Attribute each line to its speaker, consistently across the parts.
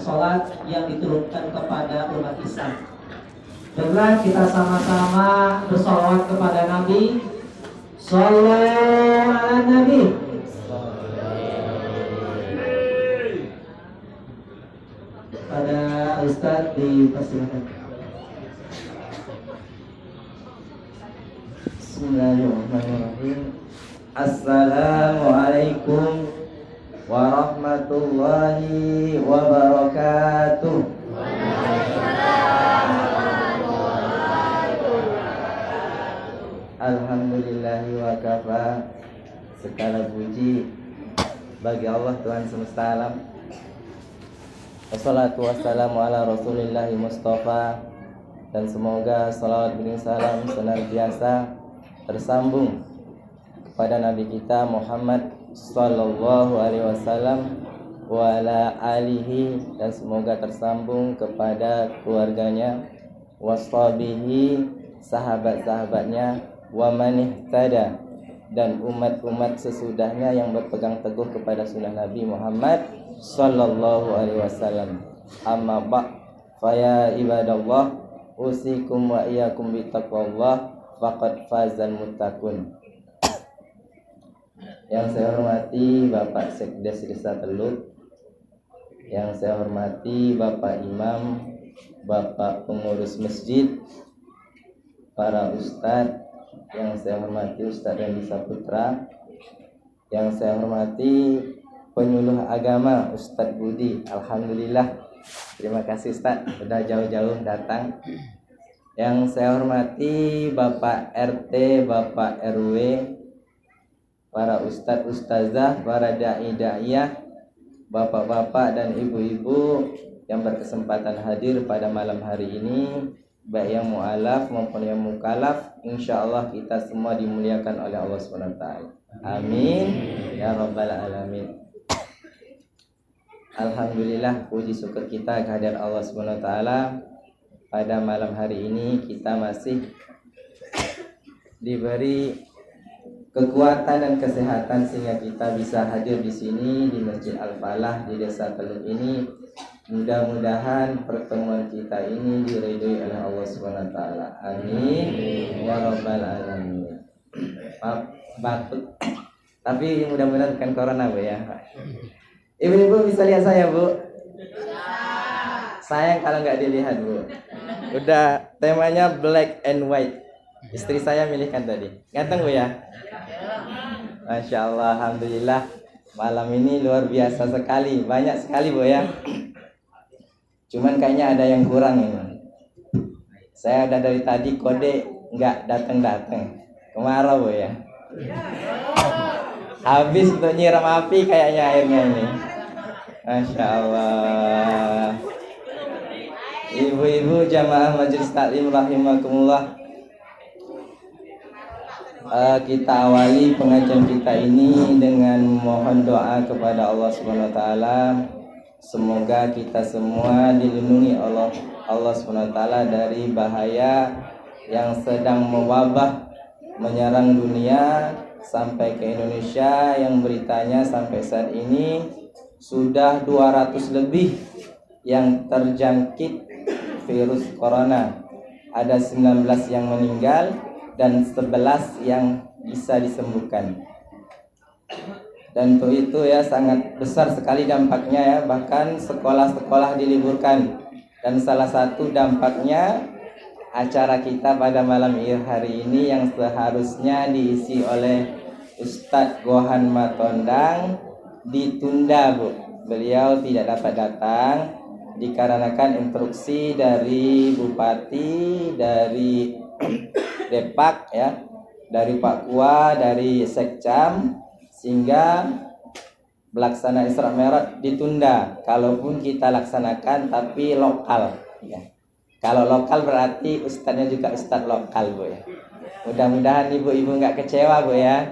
Speaker 1: sholat yang diturunkan kepada umat Islam. Dengan kita sama-sama bersolawat kepada Nabi. Shallallahu ala Nabi. Pada Ustadz dipersilakan.
Speaker 2: Bismillahirrahmanirrahim. Assalamualaikum warahmatullahi wabarakatuh. Alhamdulillahi wa kafa. Segala puji bagi Allah Tuhan semesta alam. Wassalatu wassalamu ala rasulillahi mustafa. Dan semoga salawat dan salam senantiasa tersambung kepada Nabi kita Muhammad sallallahu alaihi wasallam wa ala alihi, dan semoga tersambung kepada keluarganya, washabihi, sahabat-sahabatnya, wa man ihtada, dan umat-umat sesudahnya yang berpegang teguh kepada sunnah Nabi Muhammad sallallahu alaihi wasallam. Amma ba' fa ya ibadallah, usikum wa iyyakum bittaqwallah, faqad fazal muttaqun. Yang saya hormati Bapak Sekdes Desa Teluk, yang saya hormati Bapak Imam, Bapak pengurus masjid, para ustadz, yang saya hormati Ustadz Randy Saputra, yang saya hormati penyuluh agama Ustadz Budi. Alhamdulillah, terima kasih Ustadz sudah jauh-jauh datang. Yang saya hormati Bapak RT, Bapak RW, para ustadz ustazah, para dai daiyah, bapak-bapak dan ibu-ibu yang berkesempatan hadir pada malam hari ini, baik yang mu'alaf maupun yang mukalaf. Insyaallah kita semua dimuliakan oleh Allah SWT. Amin ya rabbal alamin. Alhamdulillah, puji syukur kita kehadirat Allah SWT. Pada malam hari ini kita masih diberi kekuatan dan kesehatan sehingga kita bisa hadir di sini di Masjid Al-Falah di Desa Teluk ini. Mudah-mudahan pertemuan kita ini diridhoi oleh Allah SWT. Amin ya rabbal alamin. Maaf batuk, tapi mudah-mudahan bukan corona Bu ya. Ibu-ibu bisa lihat saya Bu? Sayang kalau nggak dilihat Bu. Udah temanya black and white. Istri saya milihkan tadi. Ganteng Bu ya? Masya Allah, alhamdulillah. Malam ini luar biasa sekali, banyak sekali Bu ya. Cuman kayaknya ada yang kurang ini. Saya udah dari tadi kode nggak datang-datang. Kemarau Bu ya. Habis untuk nyiram api kayaknya airnya ini. Masya Allah. Ibu-ibu jamaah majelis taklim rahimakumullah. Kita awali pengajian kita ini dengan mohon doa kepada Allah Subhanahu wa taala. Semoga kita semua dilindungi Allah SWT dari bahaya yang sedang mewabah menyerang dunia sampai ke Indonesia, yang beritanya sampai saat ini sudah 200 lebih yang terjangkit virus corona. Ada 19 yang meninggal dan 11 yang bisa disembuhkan. Dan untuk itu ya sangat besar sekali dampaknya ya, bahkan sekolah-sekolah diliburkan. Dan salah satu dampaknya acara kita pada malam hari ini yang seharusnya diisi oleh Ustadz Gohan Matondang ditunda Bu. Beliau tidak dapat datang dikarenakan instruksi dari Bupati, dari Depak ya, dari Pak Kua, dari Sekcam, sehingga pelaksanaan Isra Mi'raj ditunda. Kalaupun kita laksanakan tapi lokal ya. Kalau lokal berarti ustadznya juga ustadz lokal Bu ya. Mudah-mudahan ibu-ibu nggak kecewa Bu ya.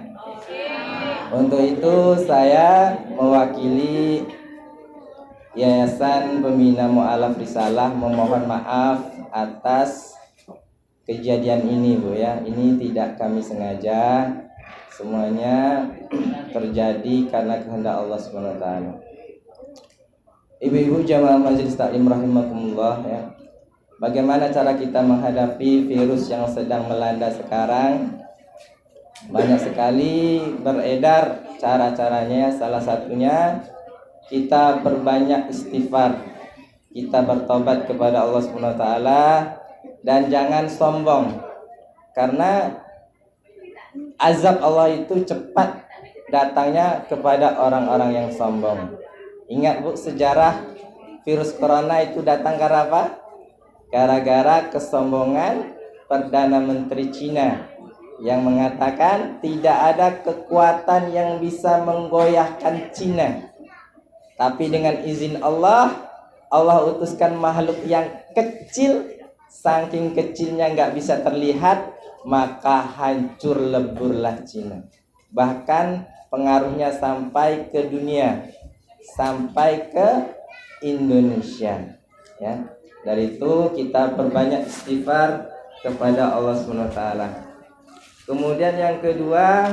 Speaker 2: Untuk itu saya mewakili Yayasan Pembina Mu'alaf Risalah memohon maaf atas kejadian ini Bu ya. Ini tidak kami sengaja, semuanya terjadi karena kehendak Allah SWT. Ibu-ibu jamaah majelis taklim rahimakumullah ya. Bagaimana cara kita menghadapi virus yang sedang melanda sekarang? Banyak sekali beredar cara-caranya. Salah satunya kita perbanyak istighfar. Kita bertobat kepada Allah Subhanahu wa taala dan jangan sombong. Karena azab Allah itu cepat datangnya kepada orang-orang yang sombong. Ingat Bu, sejarah virus corona itu datang karena apa? Gara-gara kesombongan Perdana Menteri Cina yang mengatakan tidak ada kekuatan yang bisa menggoyahkan Cina. Tapi dengan izin Allah, Allah utuskan makhluk yang kecil, saking kecilnya nggak bisa terlihat, maka hancur leburlah Cina. Bahkan pengaruhnya sampai ke dunia, sampai ke Indonesia ya. Dari itu kita perbanyak istighfar kepada Allah Subhanahu wa taala. Kemudian yang kedua,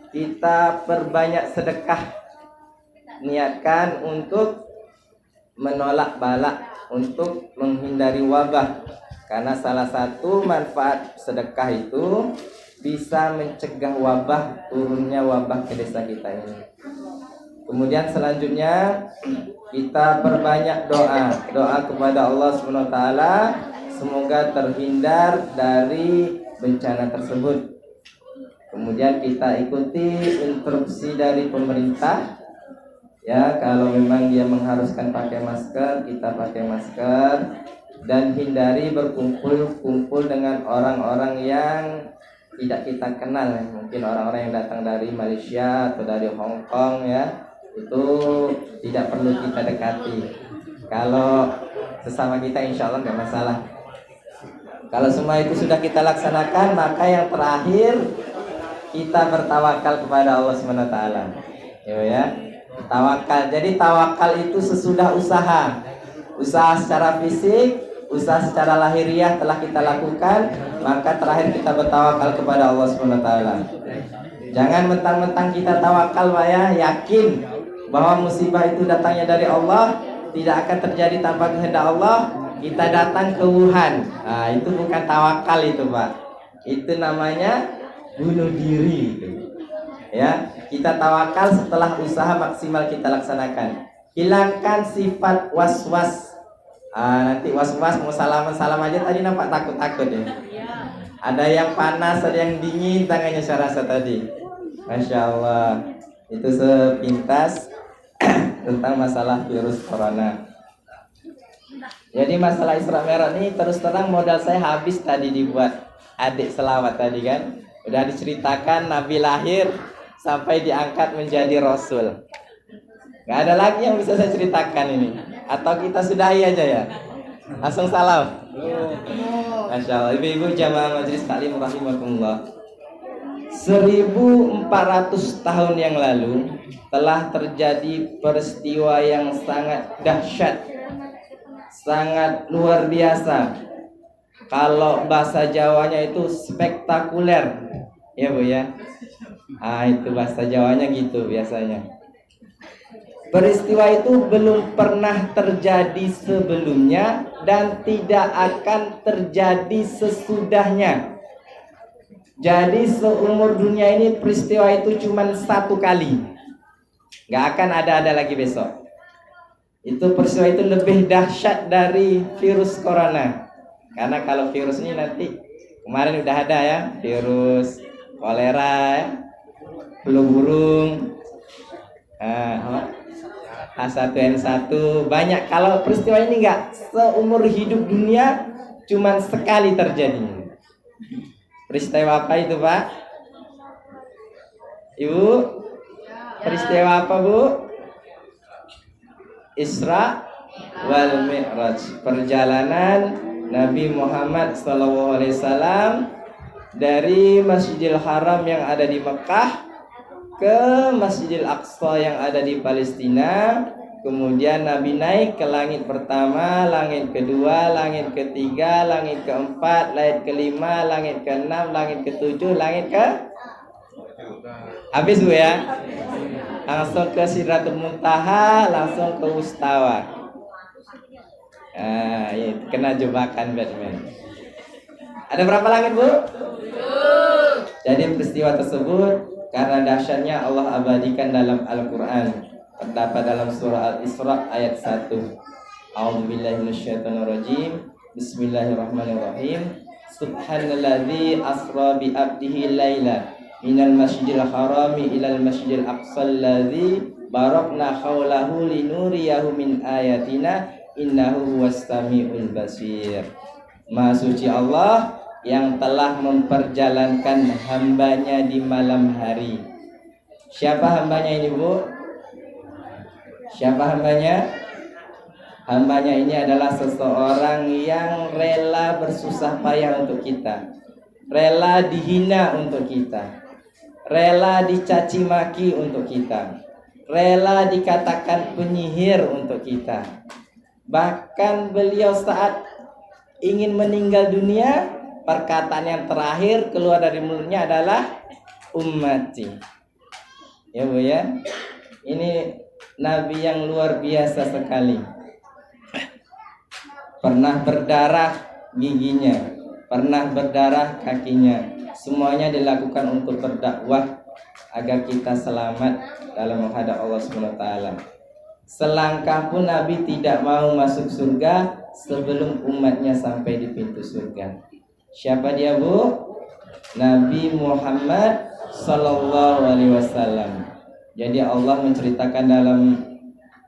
Speaker 2: kita perbanyak sedekah. Niatkan untuk menolak bala, untuk menghindari wabah. Karena salah satu manfaat sedekah itu bisa mencegah wabah, turunnya wabah ke desa kita ini. Kemudian selanjutnya kita perbanyak doa kepada Allah Subhanahu wa taala semoga terhindar dari bencana tersebut. Kemudian kita ikuti instruksi dari pemerintah ya, kalau memang dia mengharuskan pakai masker, kita pakai masker dan hindari berkumpul dengan orang-orang yang tidak kita kenal ya. Mungkin orang-orang yang datang dari Malaysia atau dari Hong Kong ya, itu tidak perlu kita dekati. Kalau sesama kita insya Allah nggak masalah. Kalau semua itu sudah kita laksanakan, maka yang terakhir kita bertawakal kepada Allah SWT ya. Tawakal. Jadi tawakal itu sesudah usaha secara fisik, usaha secara lahiriah telah kita lakukan, maka terakhir kita bertawakal kepada Allah SWT. Jangan mentang-mentang kita tawakal Pak ya, yakin bahwa musibah itu datangnya dari Allah, tidak akan terjadi tanpa kehendak Allah, kita datang ke Wuhan. Nah, itu bukan tawakal itu Pak. Itu namanya bunuh diri itu. Ya, kita tawakal setelah usaha maksimal kita laksanakan. Hilangkan sifat was-was. Nanti was-was mau salam aja tadi nampak takut-takut ya. Ada yang panas, ada yang dingin tangannya saya rasa tadi. Masya Allah. Itu sepintas tentang masalah virus corona. Jadi masalah Isra Mi'raj ini terus terang modal saya habis tadi dibuat adik selawat tadi kan. Udah diceritakan Nabi lahir sampai diangkat menjadi Rasul. Gak ada lagi yang bisa saya ceritakan ini. Atau kita sudahi aja ya. Langsung salam. Masya Allah. Ibu-ibu jamaah majelis taklim rahimakumullah. 1400 tahun yang lalu telah terjadi peristiwa yang sangat dahsyat, sangat luar biasa. Kalau bahasa Jawanya itu spektakuler, ya Bu ya. Itu bahasa Jawanya gitu biasanya. Peristiwa itu belum pernah terjadi sebelumnya dan tidak akan terjadi sesudahnya. Jadi seumur dunia ini peristiwa itu cuma satu kali, gak akan ada lagi besok. Itu peristiwa itu lebih dahsyat dari virus corona. Karena kalau virus ini nanti kemarin udah ada ya, virus kolera ya, flu burung, H1N1 banyak. Kalau peristiwa ini enggak, seumur hidup dunia cuma sekali terjadi. Peristiwa apa itu Pak? Ibu, peristiwa apa Bu? Isra wal Mi'raj, perjalanan Nabi Muhammad SAW dari Masjidil Haram yang ada di Mekah ke Masjidil Aqsa yang ada di Palestina. Kemudian Nabi naik ke langit pertama, langit kedua, langit ketiga, langit keempat, langit kelima, langit keenam, langit ketujuh, langit ke habis Bu ya. Langsung ke Sidratul Muntaha, langsung ke Mustawa. Ya, kena jebakan Batman. Ada berapa langit, Bu? Jadi peristiwa tersebut karena dahsyatnya Allah abadikan dalam Al-Quran. Terdapat dalam surah Al-Isra ayat 1. A'udzubillahi minasyaitonirrajim. Bismillahirrahmanirrahim. Subhanalladzi asra bi 'abdihi laila minal masjidil harami ilal masjidil aqsal ladzi barakna haulahu linuriyahu min ayatina innahu huwas samiul basir. Maha suci Allah yang telah memperjalankan hambanya di malam hari. Siapa hambanya ini, Bu? Siapa hambanya? Hambanya ini adalah seseorang yang rela bersusah payah untuk kita, rela dihina untuk kita, rela dicaci maki untuk kita, rela dikatakan penyihir untuk kita. Bahkan beliau saat ingin meninggal dunia, perkataan yang terakhir keluar dari mulutnya adalah ummati. Ya, Bu ya. Ini nabi yang luar biasa sekali. Pernah berdarah giginya, pernah berdarah kakinya. Semuanya dilakukan untuk berdakwah agar kita selamat dalam menghadap Allah SWT. Selangkah pun Nabi tidak mau masuk surga sebelum umatnya sampai di pintu surga. Siapa dia, Bu? Nabi Muhammad Sallallahu Alaihi Wasallam. Jadi Allah menceritakan dalam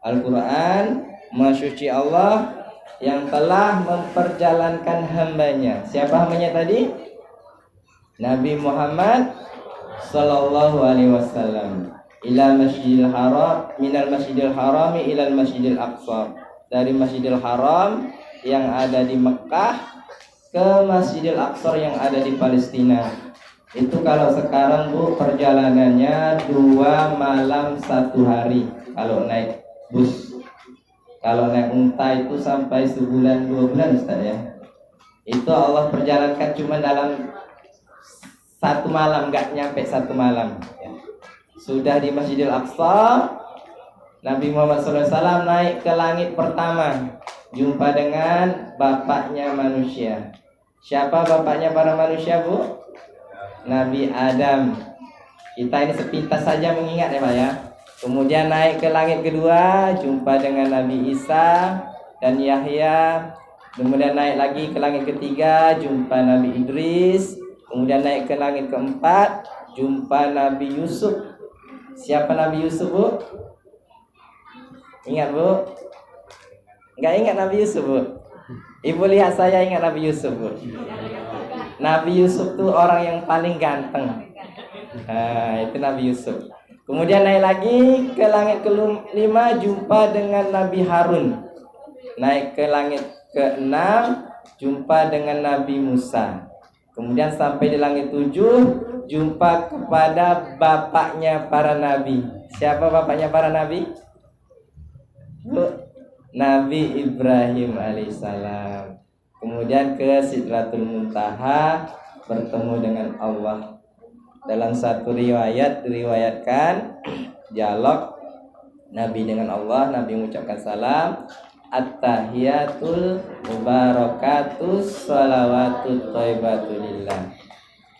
Speaker 2: Al-Quran, Maha suci Allah yang telah memperjalankan hambanya. Siapa hambanya tadi? Nabi Muhammad Sallallahu Alaihi Wasallam. Ila masjidil haram, minal masjidil harami ilal masjidil aqsa. Dari Masjidil Haram yang ada di Mekah ke Masjidil Aqsa yang ada di Palestina. Itu kalau sekarang, Bu, perjalanannya 2 malam 1 hari kalau naik bus. Kalau naik unta itu sampai sebulan 2 bulan, Ustaz ya. Itu Allah perjalankan cuma dalam 1 malam, nggak nyampe 1 malam. Sudah di Masjidil Aqsa, Nabi Muhammad SAW naik ke langit pertama, jumpa dengan bapaknya manusia. Siapa bapaknya para manusia, Bu? Nabi Adam. Kita ini sepintas saja mengingat ya Pak ya. Kemudian naik ke langit kedua, jumpa dengan Nabi Isa dan Yahya. Kemudian naik lagi ke langit ketiga, jumpa Nabi Idris. Kemudian naik ke langit keempat, jumpa Nabi Yusuf. Siapa Nabi Yusuf, Bu? Ingat, Bu? Enggak ingat Nabi Yusuf, Bu? Ibu lihat saya ingat Nabi Yusuf, Bu. Nabi Yusuf tuh orang yang paling ganteng. Itu Nabi Yusuf. Kemudian naik lagi ke langit ke-5, jumpa dengan Nabi Harun. Naik ke langit ke-6, jumpa dengan Nabi Musa. Kemudian sampai di langit 7, jumpa kepada bapaknya para nabi. Siapa bapaknya para nabi? Bu, Nabi Ibrahim alaihissalam. Kemudian ke Sidratul Muntaha, bertemu dengan Allah. Dalam satu riwayat diriwayatkan dialog Nabi dengan Allah. Nabi mengucapkan salam, at-tahiyatul mubarakatus salawatut thayyibatulillah.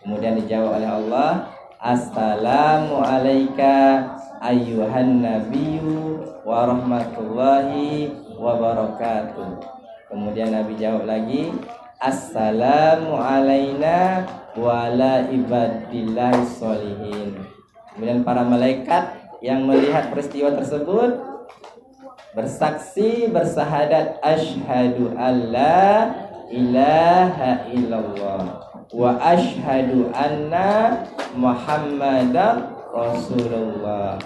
Speaker 2: Kemudian dijawab oleh Allah, assalamu alayka ayyuhan nabiyyu wa rahmatullahi wa barakatuh. Kemudian Nabi jawab lagi, assalamu alayna wa ala ibadillahi sholihin. Kemudian para malaikat yang melihat peristiwa tersebut bersaksi, bersahadat, asyhadu alla ilaha illallah wa asyhadu anna muhammadar rasulullah.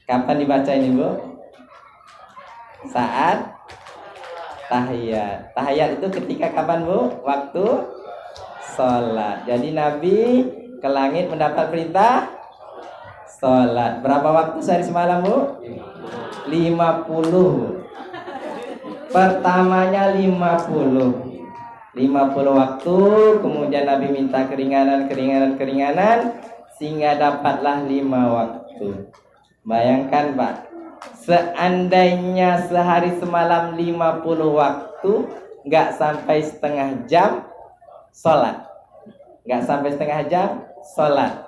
Speaker 2: Kapan dibaca ini, Bu? Saat tahiyat. Tahiyat itu ketika kapan, Bu? Waktu sholat. Jadi Nabi ke langit mendapat perintah sholat. Berapa waktu sehari semalam, Bu? 50. Pertamanya 50 waktu. Kemudian Nabi minta keringanan sehingga dapatlah 5 waktu. Bayangkan, Pak, seandainya sehari semalam 50 waktu, nggak sampai setengah jam sholat. Nggak sampai setengah jam sholat.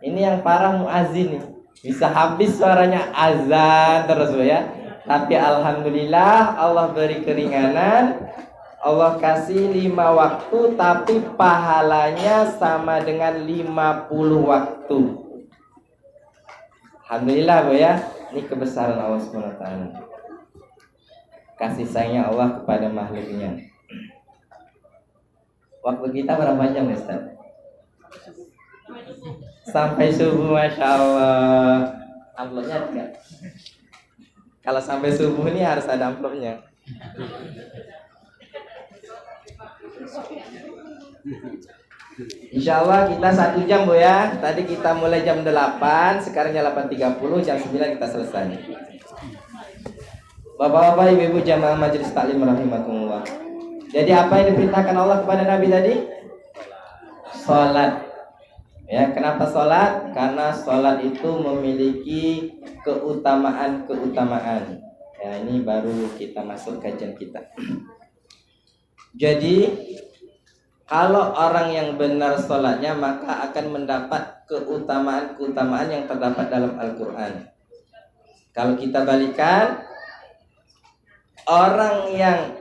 Speaker 2: Ini yang para muazin nih, bisa habis suaranya azan terus ya. Tapi alhamdulillah Allah beri keringanan, Allah kasih 5 waktu, tapi pahalanya sama dengan 50 waktu. Alhamdulillah Bu ya. Ini kebesaran Allah SWT, kasih sayangnya Allah kepada makhluknya. Waktu kita berapa jam Ustaz? Sampai subuh, Masya Allah. Amplopnya enggak? Kalau sampai subuh ini harus ada amplopnya. Insya Allah kita 1 jam Bu ya. Tadi kita mulai jam 8, sekarang jam 8.30, jam 9 kita selesai. Bapak-bapak, ibu-ibu jamaah majelis taklim rahimakumullah. Jadi apa yang diperintahkan Allah kepada Nabi tadi? Salat. Ya, kenapa salat? Karena salat itu memiliki keutamaan-keutamaan. Ya, ini baru kita masuk kajian kita. Jadi kalau orang yang benar sholatnya, maka akan mendapat keutamaan-keutamaan yang terdapat dalam Al-Quran. Kalau kita balikan, orang yang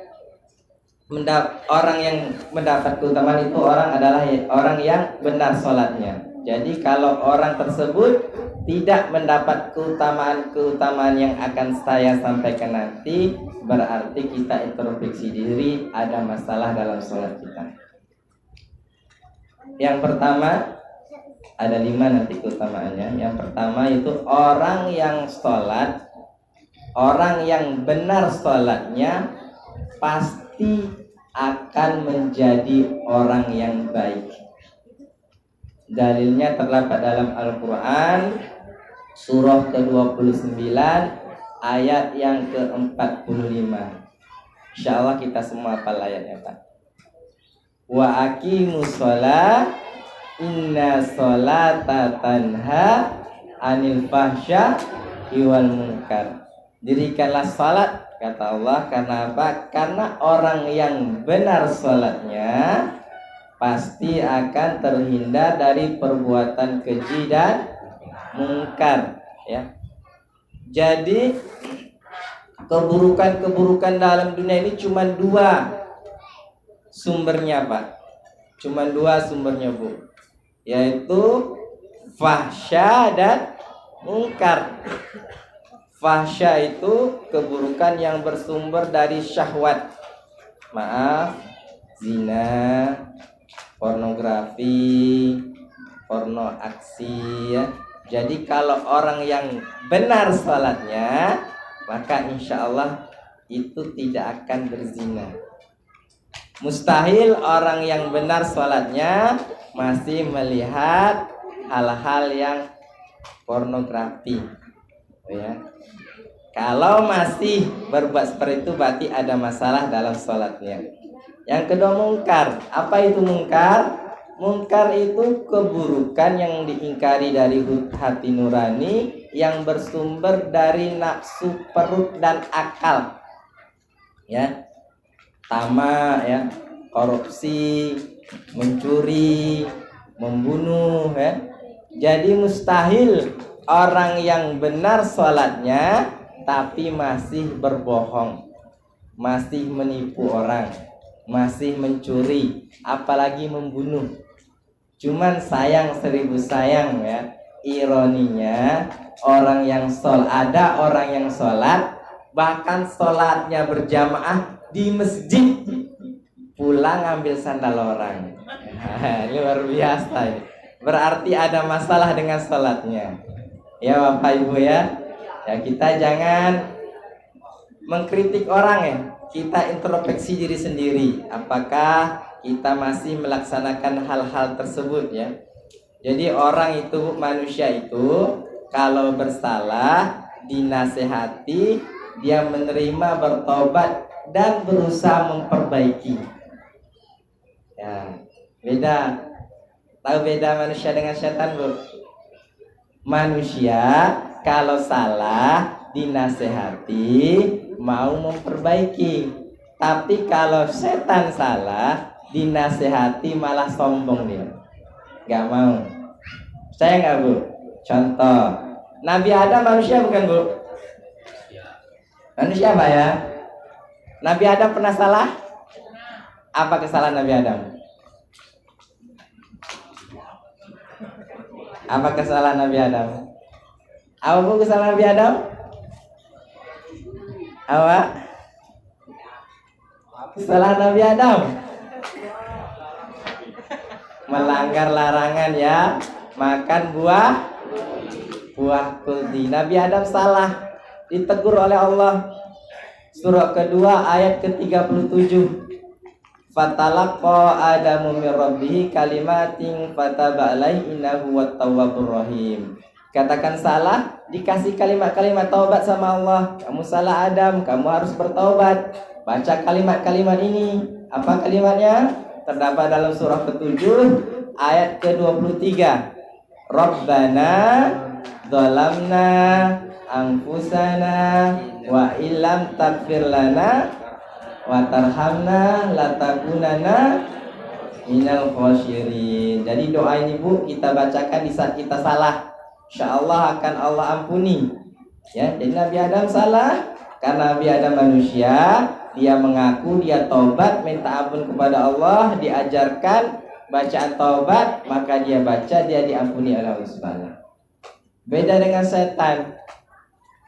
Speaker 2: mendapat keutamaan itu adalah orang yang benar sholatnya. Jadi kalau orang tersebut tidak mendapat keutamaan-keutamaan yang akan saya sampaikan nanti, berarti kita introspeksi diri, ada masalah dalam sholat kita. Yang pertama, ada 5 nanti keutamaannya. Yang pertama itu orang yang sholat, orang yang benar sholatnya pasti akan menjadi orang yang baik. Dalilnya terdapat dalam Al-Quran, surah ke-29, ayat yang ke-45. Insya Allah kita semua hafal ayatnya Pak. Wa aqimus shalah inna sholata tanha anil fahsya wal munkar. Dirikanlah salat, kata Allah, karena apa? Karena orang yang benar salatnya pasti akan terhindar dari perbuatan keji dan mungkar, ya. Jadi keburukan-keburukan dalam dunia ini cuma 2 sumbernya Pak. Cuma 2 sumbernya Bu, yaitu fahsya dan mungkar. Fahsya itu keburukan yang bersumber dari syahwat. Maaf, zina, pornografi, porno aksi ya. Jadi kalau orang yang benar salatnya, maka insya Allah itu tidak akan berzina. Mustahil orang yang benar salatnya masih melihat hal-hal yang pornografi, ya. Kalau masih berbuat seperti itu berarti ada masalah dalam salatnya. Yang kedua, mungkar. Apa itu mungkar? Mungkar itu keburukan yang diingkari dari hati nurani yang bersumber dari nafsu perut dan akal, ya. Tama, ya, korupsi, mencuri, membunuh, ya. Jadi mustahil orang yang benar sholatnya tapi masih berbohong, masih menipu orang, masih mencuri, apalagi membunuh. Cuman sayang 1000 sayang, ya. Ironinya ada orang yang sholat, bahkan sholatnya berjamaah di masjid, pulang ambil sandal orang. Ini luar biasa ini. Berarti ada masalah dengan sholatnya, ya Bapak Ibu ya. Ya, kita jangan mengkritik orang, ya. Kita introspeksi diri sendiri, apakah kita masih melaksanakan hal-hal tersebut, ya. Jadi orang itu, manusia itu kalau bersalah dinasehati, dia menerima, bertobat dan berusaha memperbaiki. Ya, beda. Tahu beda manusia dengan setan, Bu? Manusia kalau salah dinasehati, mau memperbaiki. Tapi kalau setan salah, dinasehati malah sombong dia, nggak mau. Saya nggak Bu? Contoh, Nabi Adam manusia bukan Bu? Manusia Pak ya? Nabi Adam pernah salah? Apa kesalahan Nabi Adam? Apa kesalahan Nabi Adam? Apa Bu kesalahan Nabi Adam? Apa? Kesalahan Nabi Adam? Melanggar larangan ya, makan buah kuldi. Nabi Adam salah, ditegur oleh Allah. Surah kedua ayat ke-37. Fatalaqa Adamu min rabbih kalimatin fataba alaihi innahu wat-tawwabur rahim. Katakan salah, dikasih kalimat-kalimat taubat sama Allah. Kamu salah Adam, kamu harus bertaubat. Baca kalimat-kalimat ini. Apa kalimatnya? Terdapat dalam surah ke-7 ayat ke-23. Rabbana zalamna anfusana wa illam taghfir lana wa tarhamna latakunana minal khosirin. Jadi doa ini Bu kita bacakan di saat kita salah, insyaallah akan Allah ampuni. Ya, jadi Nabi Adam salah karena Nabi Adam manusia, dia mengaku, dia taubat, minta ampun kepada Allah, diajarkan bacaan taubat, maka dia baca, dia diampuni oleh Allah Subhanahu. Beda dengan setan.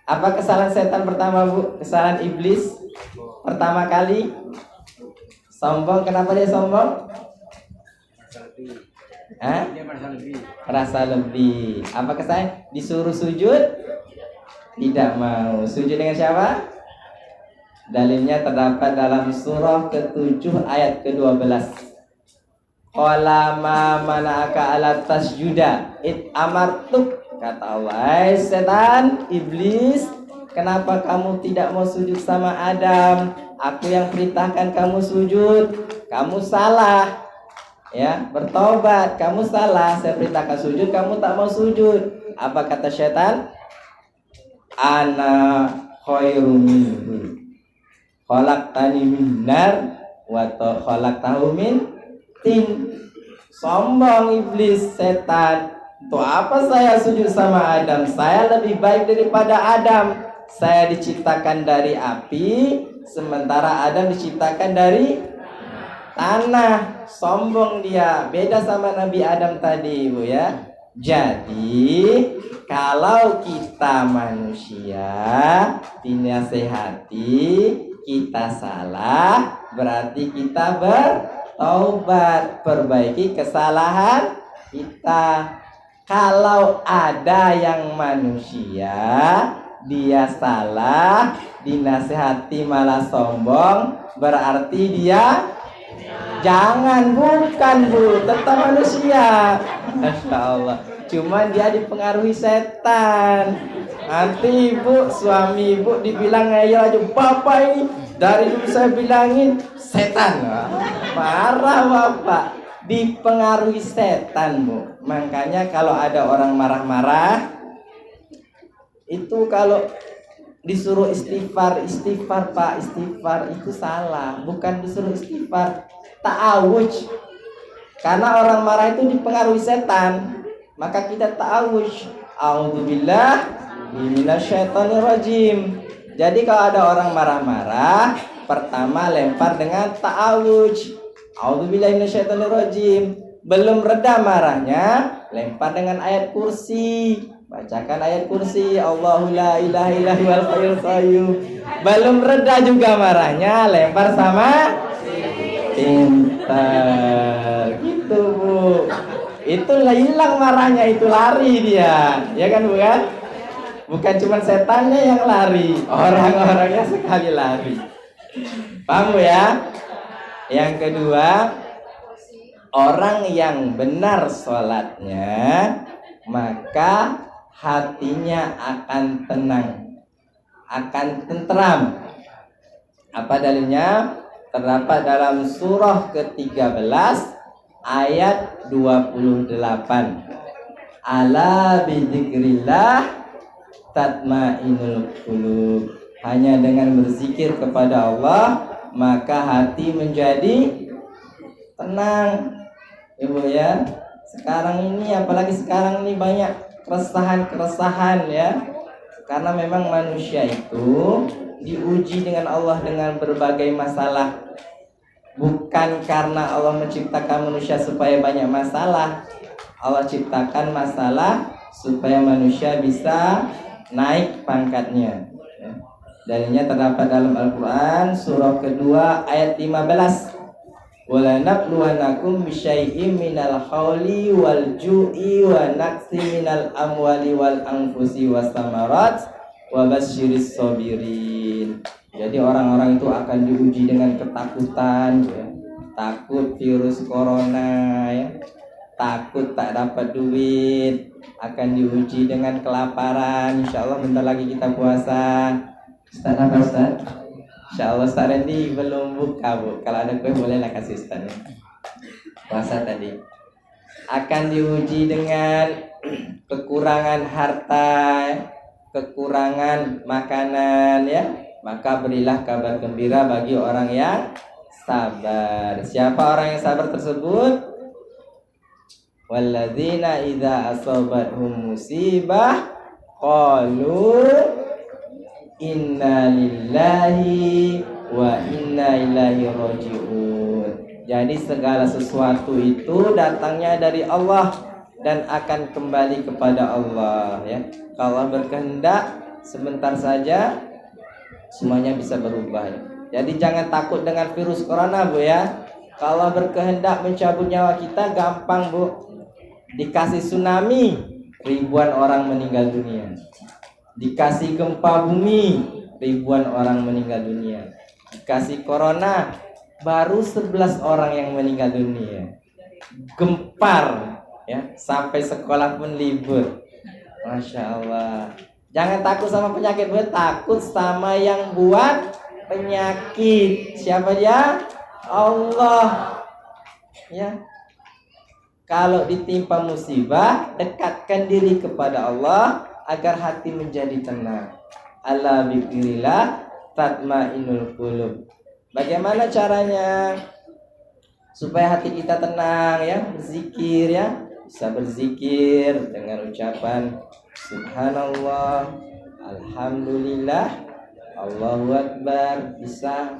Speaker 2: Apa kesalahan setan pertama Bu? Kesalahan iblis pertama kali sombong. Kenapa dia sombong? Rasa lebih. Apa kesalahan? Disuruh sujud, tidak mau. Sujud dengan siapa? Dalilnya terdapat dalam surah ke-7 ayat ke-12. Qala ma mana'aka ala tasjuda id amartuk. Kata Allah, setan, iblis, kenapa kamu tidak mau sujud sama Adam? Aku yang perintahkan kamu sujud. Kamu salah. Ya, bertobat. Kamu salah. Saya perintahkan sujud, kamu tak mau sujud. Apa kata setan? Ana khairum minhu. Khalaqtani min nar wa khalaqtahu min tin. Sombong iblis, setan. Tuh apa saya sujud sama Adam? Saya lebih baik daripada Adam. Saya diciptakan dari api, sementara Adam diciptakan dari tanah. Sombong dia. Beda sama Nabi Adam tadi Bu ya. Jadi kalau kita manusia dinasehati, kita salah, berarti kita bertaubat, perbaiki kesalahan kita. Kalau ada yang manusia, dia salah, dinasehati malah sombong, berarti dia jangan, bukan Bu, tetap manusia. Masya Allah. Cuman dia dipengaruhi setan. Nanti Ibu, suami Ibu dibilang ngeyel aja, Bapak ini dari dulu saya bilangin setan. Marah Bapak. Dipengaruhi setan Bu. Makanya kalau ada orang marah-marah, itu kalau disuruh istighfar Pak, istighfar itu salah. Bukan disuruh istighfar, ta'awudz. Karena orang marah itu dipengaruhi setan, maka kita ta'awudz. A'udzubillah minasyaitonirrajim. Jadi kalau ada orang marah-marah, pertama lempar dengan ta'awudz. A'udzubillahi minasyaitonirrajim. Belum reda marahnya, lempar dengan ayat kursi. Bacakan ayat kursi, Allahu la ilaha illa huwal hayyul qayyum. Belum reda juga marahnya, lempar sama pintar. Gitu Bu. Itu hilang marahnya, itu lari dia. Ya kan bukan? Bukan cuma setannya yang lari, orang-orangnya sekali lari. Paham Bu ya? Yang kedua, orang yang benar sholatnya, maka hatinya akan tenang, akan tentram. Apa dalilnya? Terdapat dalam surah ke-13 ayat 28. Ala bidzikrillah tatmainul qulub. Hanya dengan berzikir kepada Allah maka hati menjadi tenang. Ibu ya, sekarang ini apalagi sekarang ini banyak keresahan ya. Karena memang manusia itu diuji dengan Allah dengan berbagai masalah. Bukan karena Allah menciptakan manusia supaya banyak masalah. Allah ciptakan masalah supaya manusia bisa naik pangkatnya. Dalilnya terdapat dalam Al-Quran surah kedua ayat 15. Wala nabluwannakum bisyai'im minal khawli wal ju'i wa naqsi minal amwali wal anfusi was samarat wa basyiris sabirin. Jadi orang-orang itu akan diuji dengan ketakutan ya. Takut virus corona ya. Takut tak dapat duit, akan diuji dengan kelaparan. Insya Allah bentar lagi kita puasa. Ustaz apa Ustaz? Insya Allah Ustaz Randy belum buka Bu. Kalau ada kue bolehlah kasih Ustaz ya. Puasa tadi. Akan diuji dengan kekurangan harta, kekurangan makanan ya. Maka berilah kabar gembira bagi orang yang sabar. Siapa orang yang sabar tersebut? Walladzina idza asabathum musibah qalu inna lillahi wa inna ilaihi raji'un. Jadi segala sesuatu itu datangnya dari Allah dan akan kembali kepada Allah ya. Kalau Allah berkehendak sebentar saja semuanya bisa berubah ya. Jadi jangan takut dengan virus corona Bu ya. Kalau berkehendak mencabut nyawa kita gampang Bu. Dikasih tsunami ribuan orang meninggal dunia. Dikasih gempa bumi ribuan orang meninggal dunia. Dikasih corona baru 11 orang yang meninggal dunia. Gempar ya, sampai sekolah pun libur. Masya Allah. Jangan takut sama penyakit, takut sama yang buat penyakit. Siapa dia? Allah. Ya. Kalau ditimpa musibah, dekatkan diri kepada Allah agar hati menjadi tenang. Ala bikrillah tatmainul qulub. Bagaimana caranya supaya hati kita tenang ya? Berzikir ya. Bisa berzikir dengan ucapan subhanallah, alhamdulillah, Allahu akbar. Bisa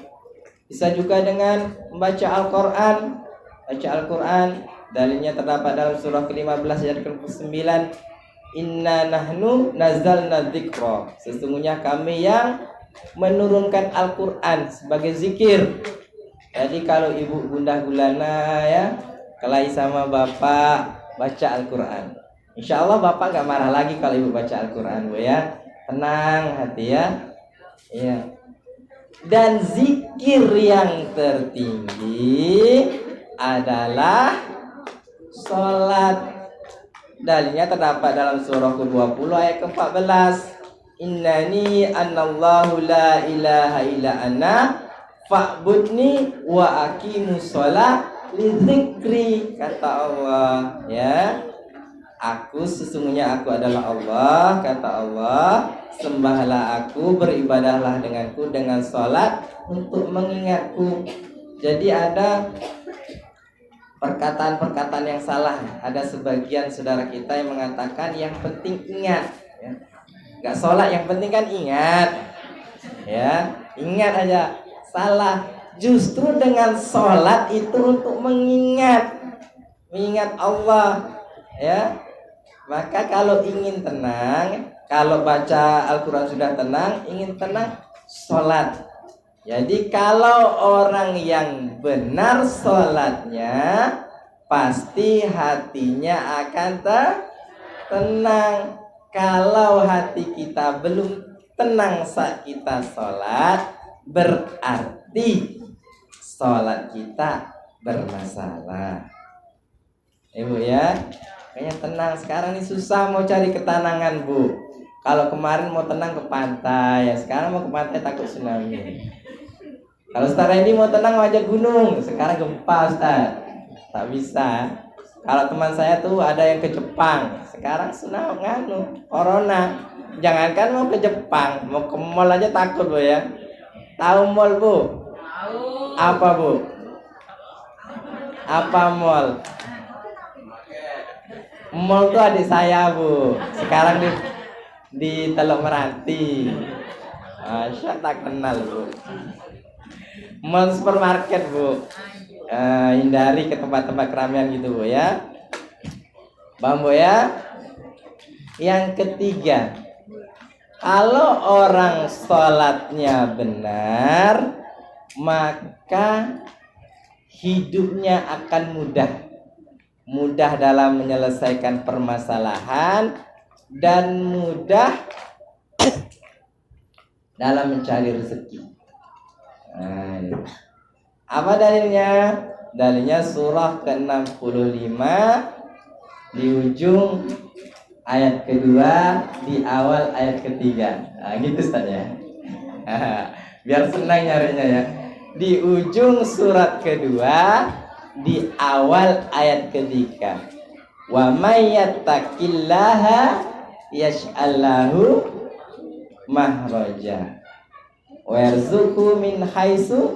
Speaker 2: juga dengan membaca Al-Qur'an. Baca Al-Qur'an. Dalilnya terdapat dalam surah ke-15 ayat ke-9. Inna nahnu nazzalna dzikra. Sesungguhnya kami yang menurunkan Al-Qur'an sebagai zikir. Jadi kalau ibu gundah gulana ya, kelahi sama bapak, baca Al-Qur'an. Insya Allah bapak gak marah lagi kalau ibu baca Al-Qur'an Bu ya. Tenang hati ya. Iya. Dan zikir yang tertinggi adalah sholat. Dalilnya terdapat dalam surah ke-20 ayat ke-14. Innani anallahu la ilaha illa ana fa'budni wa aqimus sholat li dzikri, kata Allah ya. Sesungguhnya aku adalah Allah, kata Allah, sembahlah aku, beribadahlah denganku dengan sholat untuk mengingatku. Jadi ada perkataan-perkataan yang salah. Ada sebagian saudara kita yang mengatakan yang penting ingat ya. Gak sholat, yang penting kan ingat ya. Ingat aja. Salah. Justru dengan sholat itu untuk mengingat Allah ya. Maka kalau ingin tenang, kalau baca Al-Quran sudah tenang, ingin tenang, sholat. Jadi kalau orang yang benar sholatnya, pasti hatinya akan tenang. Kalau hati kita belum tenang saat kita sholat, berarti sholat kita bermasalah. Ibu ya, kayaknya tenang. Sekarang ini susah mau cari ketenangan Bu. Kalau kemarin mau tenang ke pantai, ya sekarang mau ke pantai takut tsunami. Kalau Ustaz Randy mau tenang wajah gunung, sekarang gempa Ustaz. Tak bisa. Kalau teman saya tuh ada yang ke Jepang, sekarang tsunami corona. Jangankan mau ke Jepang, mau ke mall aja takut Bu ya. Tahu mall Bu? Apa Bu? Apa mall? Mall tuh adik saya Bu. Sekarang di Teluk Meranti. Saya tak kenal Bu. Mall supermarket Bu. Hindari ke tempat-tempat keramaian gitu Bu ya. Bang Bu ya. Yang ketiga, kalau orang sholatnya benar, maka hidupnya akan mudah dalam menyelesaikan permasalahan dan mudah dalam mencari rezeki. Apa dalilnya? Dalilnya surah ke-65 di ujung ayat kedua, di awal ayat ketiga. Gitu Ustaz ya. Biar senang nyarinya ya. Di ujung surat kedua, di awal ayat ketiga. Wa may yattaqillaha yaj'allahu mahraja wa yarzuqhu min haitsu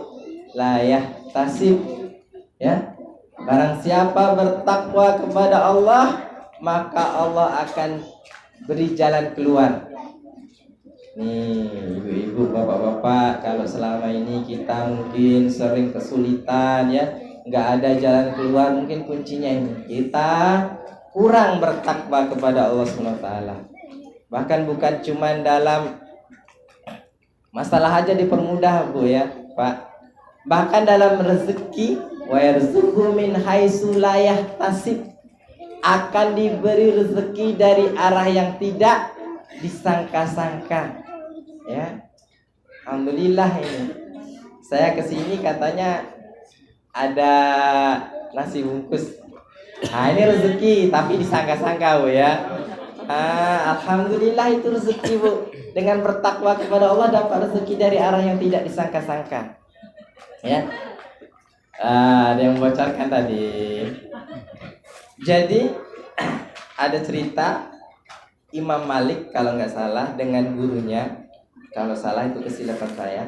Speaker 2: la yahtasib. Ya. Barang siapa bertakwa kepada Allah, maka Allah akan beri jalan keluar. Nih, ibu-ibu, bapak-bapak, kalau selama ini kita mungkin sering kesulitan ya, nggak ada jalan keluar, mungkin kuncinya ini kita kurang bertakwa kepada Allah SWT. Bahkan bukan cuma dalam masalah aja dipermudah Bu ya Pak, bahkan dalam rezeki, wa yarzuqhu min haitsu la yahtasib, akan diberi rezeki dari arah yang tidak disangka-sangka. Ya, alhamdulillah ini. Saya kesini katanya ada nasi bungkus. Ini rezeki tapi disangka-sangka Bu ya. Alhamdulillah itu rezeki Bu. Dengan bertakwa kepada Allah dapat rezeki dari arah yang tidak disangka-sangka. Ya. Ada yang bocorkan tadi. Jadi ada cerita Imam Malik kalau nggak salah dengan gurunya, kalau salah itu kesilapan saya,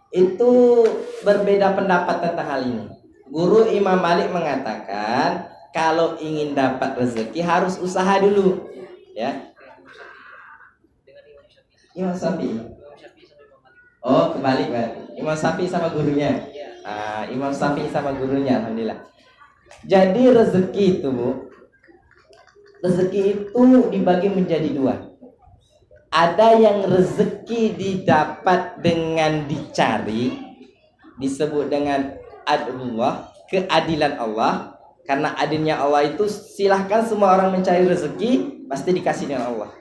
Speaker 2: itu berbeda pendapat tentang hal ini. Guru Imam Malik mengatakan kalau ingin dapat rezeki harus usaha dulu, ya. Imam Syafi'i. Oh, kebalik berarti. Imam Syafi'i sama gurunya. Imam Syafi'i sama gurunya, alhamdulillah. Jadi rezeki itu Bu, rezeki itu dibagi menjadi dua. Ada yang rezeki didapat dengan dicari, disebut dengan adullah, keadilan Allah. Karena adilnya Allah itu silahkan semua orang mencari rezeki, pasti dikasih dengan Allah.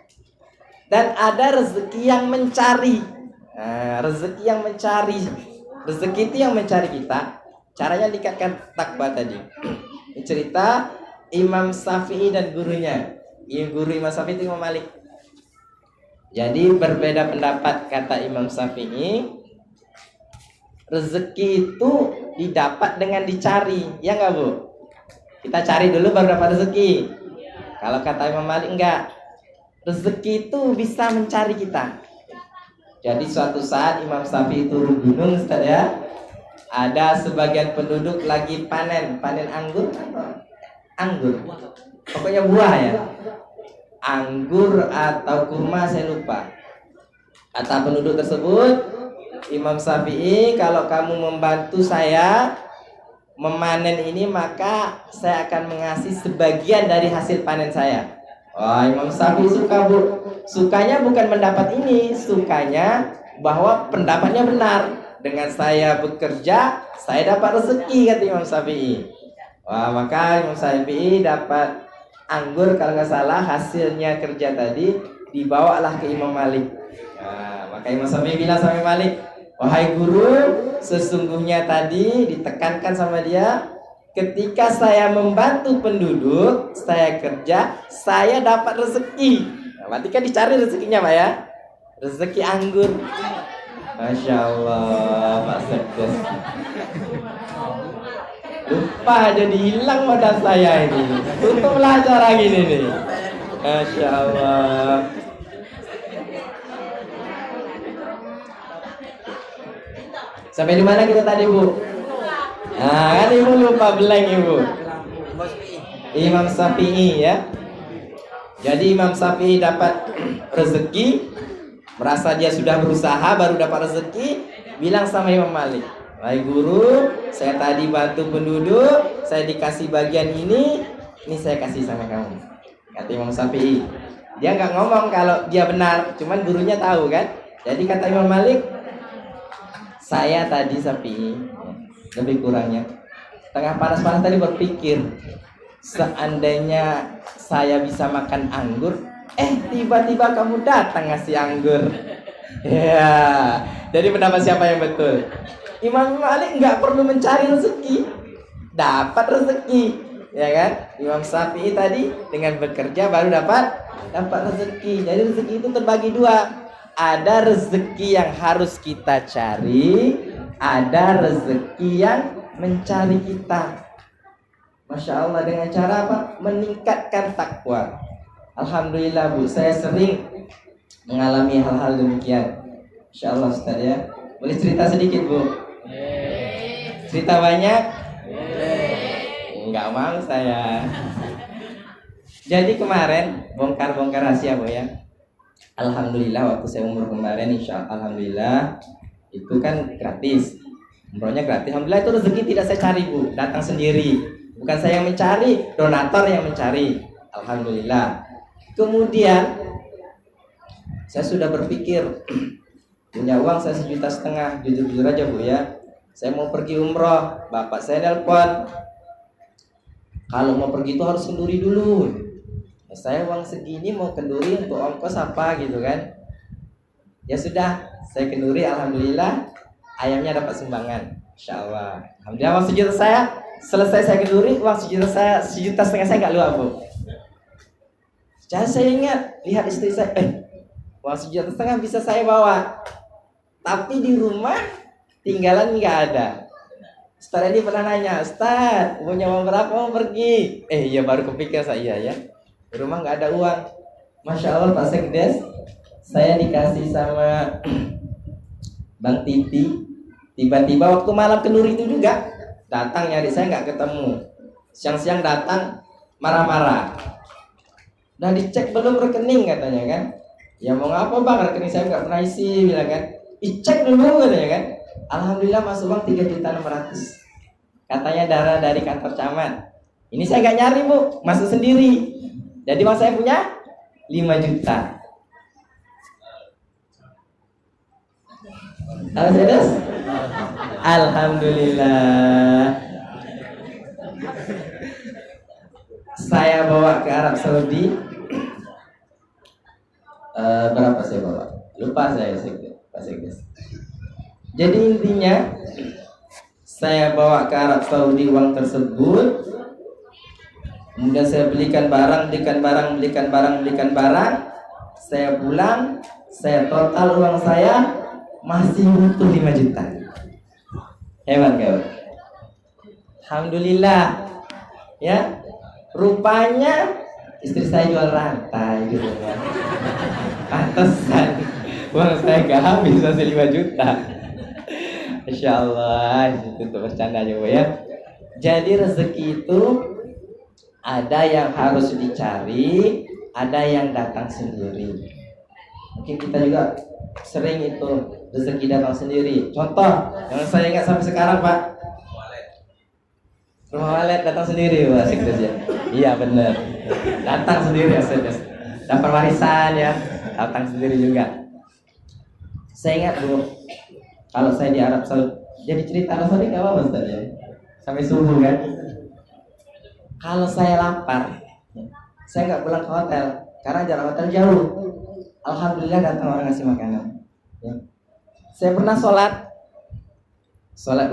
Speaker 2: Dan ada rezeki yang mencari. Rezeki yang mencari, rezeki itu yang mencari kita. Caranya dikatakan takwa tadi. Ini cerita Imam Syafi'i dan gurunya. Guru Imam Syafi'i itu Imam Malik. Jadi berbeda pendapat kata Imam Syafi'i. Rezeki itu didapat dengan dicari, ya enggak Bu? Kita cari dulu baru dapat rezeki. Kalau kata Imam Malik enggak. Rezeki itu bisa mencari kita. Jadi suatu saat Imam Syafi'i turun gunung Ustaz ya. Ada sebagian penduduk lagi panen anggur atau anggur. Pokoknya buah ya. Anggur atau kurma saya lupa. Kata penduduk tersebut, Imam Syafi'i, kalau kamu membantu saya memanen ini, maka saya akan mengasih sebagian dari hasil panen saya. Wah, Imam Syafi'i suka Bu. Sukanya bukan mendapat ini, sukanya bahwa pendapatnya benar. Dengan saya bekerja, saya dapat rezeki, kata Imam Syafi'i. Wah, maka Imam Syafi'i dapat anggur kalau nggak salah, hasilnya kerja tadi dibawalah ke Imam Malik. Nah, maka Imam Syafi'i bilang sama Imam Malik, wahai guru, sesungguhnya tadi ditekankan sama dia, ketika saya membantu penduduk, saya kerja, saya dapat rezeki. Nah, berarti kan dicari rezekinya Pak ya, rezeki anggur. Masya Allah, Pak Sekdes. Lupa jadi hilang modal saya ini. Tutuplah acara gini nih. Masya Allah. Sampai di mana kita tadi, Bu? Nah, kan Ibu lupa blank, Ibu. Imam Syafi'i ya. Jadi Imam Syafi'i dapat rezeki, merasa dia sudah berusaha baru dapat rezeki, bilang sama Imam Malik, "Wahai guru, saya tadi bantu penduduk, saya dikasih bagian ini saya kasih sama kamu." Kata Imam Syafi'i. Dia nggak ngomong kalau dia benar, cuman gurunya tahu kan. Jadi kata Imam Malik, "Saya tadi Syafi'i, lebih kurangnya tengah panas-panas tadi berpikir, seandainya saya bisa makan anggur, tiba-tiba kamu datang ngasih anggur." Ya, jadi pendapat siapa yang betul? Imam Malik nggak perlu mencari rezeki, dapat rezeki, ya kan? Imam Syafi'i tadi dengan bekerja baru dapat rezeki. Jadi rezeki itu terbagi dua. Ada rezeki yang harus kita cari, ada rezeki yang mencari kita. Masya Allah, dengan cara apa? Meningkatkan takwa. Alhamdulillah, Bu, saya sering mengalami hal-hal demikian. Masya Allah, Ustaz ya. Boleh cerita sedikit, Bu? Cerita banyak? Enggak mau saya. Jadi kemarin bongkar-bongkar rahasia, Bu ya. Alhamdulillah, waktu saya umur kemarin, alhamdulillah itu kan gratis. Umrohnya gratis. Alhamdulillah, itu rezeki tidak saya cari, Bu, datang sendiri. Bukan saya yang mencari, donatur yang mencari. Alhamdulillah. Kemudian saya sudah berpikir, punya uang saya 1,5 juta. Jujur-jujur aja, Bu ya. Saya mau pergi umroh, bapak saya nelpon, kalau mau pergi itu harus kenduri dulu. Saya uang segini mau kenduri untuk ongkos apa gitu kan. Ya sudah, saya kenduri, alhamdulillah ayamnya dapat sumbangan. Insya Allah. Alhamdulillah, uang 1 juta saya selesai saya kenduri, uang 1,5 juta saya 1,5 juta saya nggak luar, Bu. Jadi saya ingat, lihat istri saya, uang 1,5 juta bisa saya bawa, tapi di rumah tinggalan nggak ada. Ustaz ini pernah nanya, "Ustaz, punya uang berapa mau pergi?" Iya baru kepikir saya ya. Di rumah nggak ada uang. Masya Allah, Pak Sekdes, saya dikasih sama Bang Titi. Tiba-tiba waktu malam kenduri itu juga datang nyari saya, nggak ketemu. Siang-siang datang marah-marah. Nah, dicek belum rekening katanya kan. Ya mau ngapa Bang, rekening saya nggak pernah isi, bilang kan. Dicek dulu katanya kan. Alhamdulillah masuk uang 3.600.000. Katanya darah dari kantor camat. Ini saya nggak nyari, Bu, masuk sendiri. Jadi mas saya punya 5 juta. Alhamdulillah. Saya bawa ke Arab Saudi. Berapa saya bawa? Lupa saya, Pak Sekdes. Jadi intinya saya bawa ke Arab Saudi uang tersebut. Kemudian saya belikan barang. Saya pulang, saya total uang saya masih utuh 5 juta. Hebat gak? Alhamdulillah. Ya, rupanya istri saya jual rantai gitu kan. Pantesan uang saya gak habis, masih 5 juta. Masya Allah, itu untuk bercanda aja, Bu ya. Jadi rezeki itu ada yang harus dicari, ada yang datang sendiri. Mungkin kita juga sering itu rezeki datang sendiri. Contoh yang saya ingat sampai sekarang, Pak, rumah walet datang sendiri, Pak Sekdes ya. Iya benar, datang sendiri ya Sekdes. Dapat warisan ya, datang sendiri juga. Saya ingat, Bu, kalau saya di Arab Saudi, jadi cerita Arab Saudi nggak apa-apa Ustaz ya, sampai subuh kan. Kalau saya lapar, saya nggak pulang ke hotel karena jarak hotel jauh. Alhamdulillah datang orang ngasih makanan. Ya. Saya pernah sholat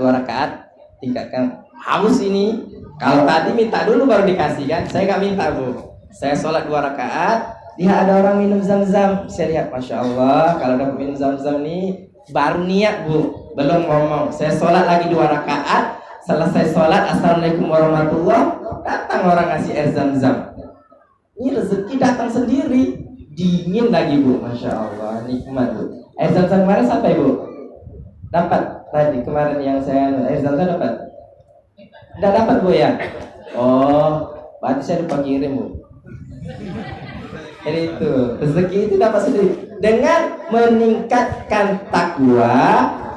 Speaker 2: 2 rakaat, tingkatkan haus ini. Kalau tadi minta dulu baru dikasih kan, saya nggak minta, Bu. Saya sholat 2 rakaat, lihat ada orang minum zam-zam. Saya lihat, Masya Allah, kalau dapat minum zam-zam nih baru niat, Bu, belum ngomong. Saya sholat lagi 2 rakaat, selesai sholat, assalamualaikum warahmatullah, datang orang ngasih air zam-zam. Ini rezeki datang sendiri, dingin lagi, Bu, Masya Allah, nikmat, Bu. Air zam-zam kemarin sampai, Bu? Dapat tadi kemarin yang saya air zam-zam dapat? Tidak dapat Bu ya? Oh, berarti saya lupa kirim Bu. Jadi itu rezeki itu dapat sendiri dengan meningkatkan takwa,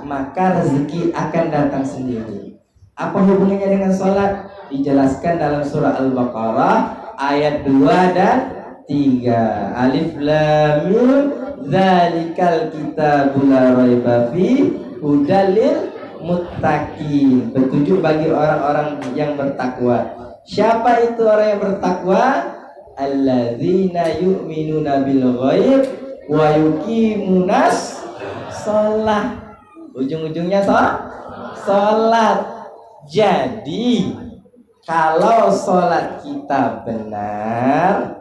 Speaker 2: maka rezeki akan datang sendiri. Apa hubungannya dengan sholat? Dijelaskan dalam surah Al-Baqarah ayat 2 dan 3. Alif lam mim dzalikal kitabul la raiba fi hudal lil muttaqin. Petunjuk bagi orang-orang yang bertakwa. Siapa itu orang yang bertakwa? Alladzina yu'minuna bil ghaib wa yuqimunas shalah. Ujung-ujungnya salat. Jadi kalau salat kita benar,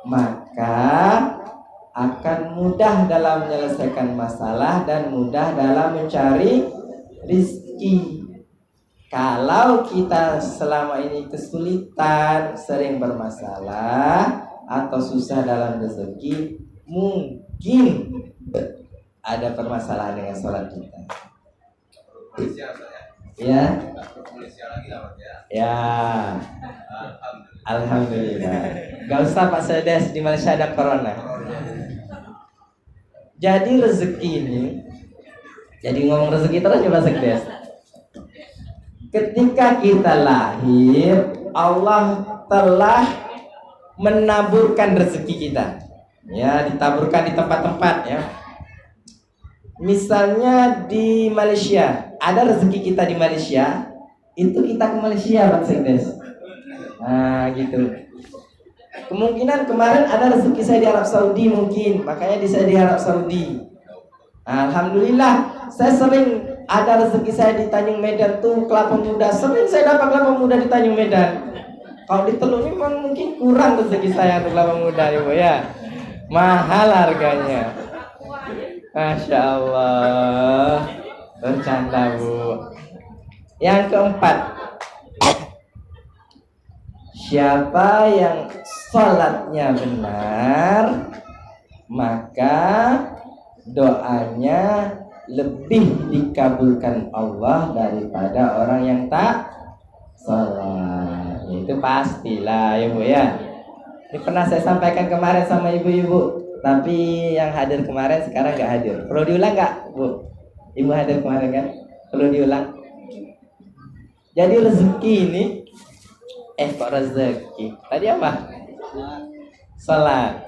Speaker 2: maka akan mudah dalam menyelesaikan masalah dan mudah dalam mencari rizki. Kalau kita selama ini kesulitan, sering bermasalah atau susah dalam rezeki, mungkin ada permasalahan dengan sholat kita. Ya, ya, alhamdulillah. Gak usah Pak Sedes, di Malaysia ada corona. Jadi rezeki ini, jadi ngomong rezeki terus ya Pak Sedes. Ketika kita lahir, Allah telah menaburkan rezeki kita. Ya, ditaburkan di tempat-tempat ya. Misalnya di Malaysia, ada rezeki kita di Malaysia, itu kita ke Malaysia Pak Sekdes. Nah gitu. Kemungkinan kemarin ada rezeki saya di Arab Saudi mungkin, makanya saya di Arab Saudi. Alhamdulillah, saya sering ada rezeki saya di Tanjung Medan tuh kelapa muda. Sering saya dapat kelapa muda di Tanjung Medan. Kalau di Teluk memang mungkin kurang rezeki saya untuk kelapa muda ya Bu ya. Mahal harganya. Masya Allah. Bercanda Bu. Yang keempat, siapa yang sholatnya benar, maka doanya lebih dikabulkan Allah daripada orang yang tak sholat. Itu pastilah ya Bu ya. Ini pernah saya sampaikan kemarin sama ibu-ibu, tapi yang hadir kemarin sekarang nggak hadir. Perlu diulang nggak Bu? Ibu hadir kemarin kan? Perlu diulang. Jadi rezeki ini, kok rezeki? Tadi apa? Salat.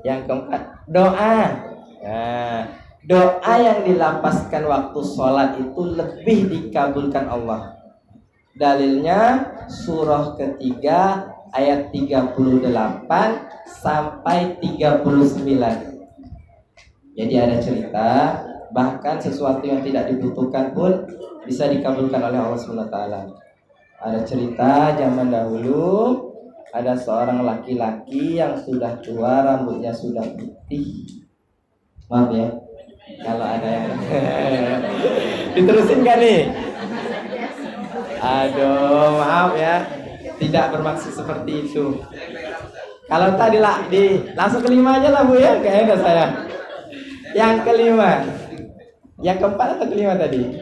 Speaker 2: Yang keempat, doa. Nah, doa yang dilapaskan waktu sholat itu lebih dikabulkan Allah. Dalilnya surah ketiga ayat 38 sampai 39. Jadi ada cerita, bahkan sesuatu yang tidak dibutuhkan pun bisa dikabulkan oleh Allah SWT. Ada cerita zaman dahulu, ada seorang laki-laki yang sudah tua, rambutnya sudah putih. Maaf ya, kalau ada yang diterusin kan nih? Aduh, maaf ya, tidak bermaksud seperti itu. Kalau tadi lah, langsung kelima aja lah Bu ya, kayaknya saya. Yang kelima, yang keempat atau kelima tadi?